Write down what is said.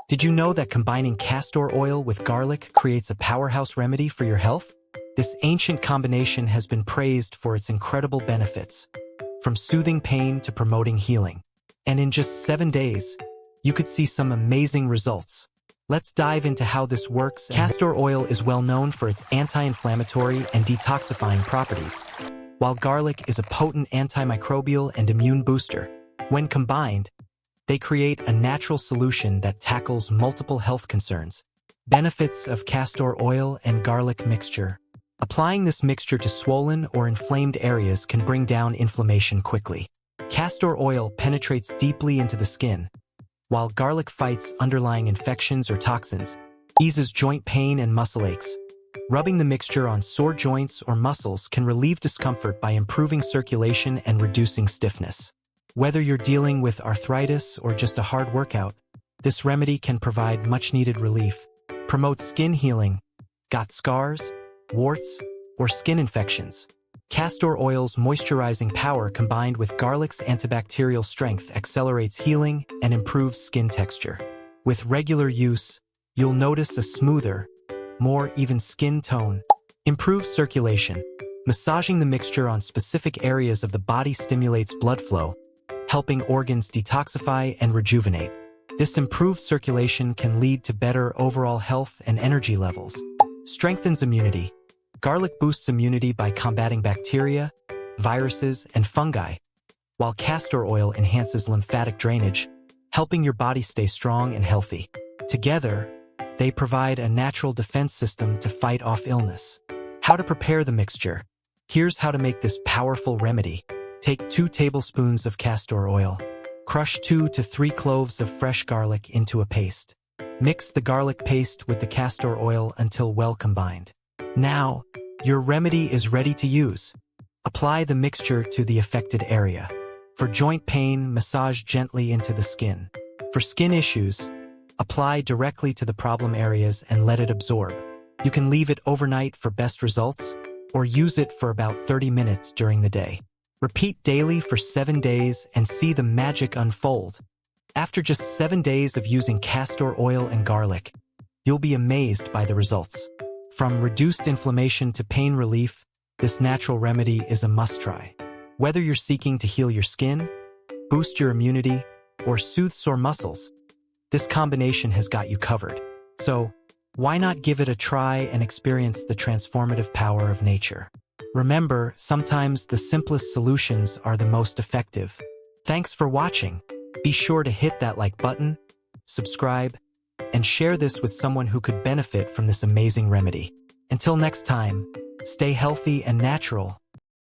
Did you know that combining castor oil with garlic creates a powerhouse remedy for your health? This ancient combination has been praised for its incredible benefits, from soothing pain to promoting healing. And in just 7 days, you could see some amazing results. Let's dive into how this works. Castor oil is well known for its anti-inflammatory and detoxifying properties, while garlic is a potent antimicrobial and immune booster. When combined, they create a natural solution that tackles multiple health concerns. Benefits of castor oil and garlic mixture. Applying this mixture to swollen or inflamed areas can bring down inflammation quickly. Castor oil penetrates deeply into the skin, while garlic fights underlying infections or toxins, eases joint pain and muscle aches. Rubbing the mixture on sore joints or muscles can relieve discomfort by improving circulation and reducing stiffness. Whether you're dealing with arthritis or just a hard workout, this remedy can provide much-needed relief. Promote skin healing. Got scars, warts, or skin infections? Castor oil's moisturizing power combined with garlic's antibacterial strength accelerates healing and improves skin texture. With regular use, you'll notice a smoother, more even skin tone. Improves circulation. Massaging the mixture on specific areas of the body stimulates blood flow, helping organs detoxify and rejuvenate. This improved circulation can lead to better overall health and energy levels. Strengthens immunity. Garlic boosts immunity by combating bacteria, viruses, and fungi, while castor oil enhances lymphatic drainage, helping your body stay strong and healthy. Together, they provide a natural defense system to fight off illness. How to prepare the mixture. Here's how to make this powerful remedy. Take 2 tablespoons of castor oil. Crush 2 to 3 cloves of fresh garlic into a paste. Mix the garlic paste with the castor oil until well combined. Now, your remedy is ready to use. Apply the mixture to the affected area. For joint pain, massage gently into the skin. For skin issues, apply directly to the problem areas and let it absorb. You can leave it overnight for best results, or use it for about 30 minutes during the day. Repeat daily for 7 days and see the magic unfold. After just 7 days of using castor oil and garlic, you'll be amazed by the results. From reduced inflammation to pain relief, this natural remedy is a must-try. Whether you're seeking to heal your skin, boost your immunity, or soothe sore muscles, this combination has got you covered. So, why not give it a try and experience the transformative power of nature? Remember, sometimes the simplest solutions are the most effective. Thanks for watching. Be sure to hit that like button, subscribe, and share this with someone who could benefit from this amazing remedy. Until next time, stay healthy and natural.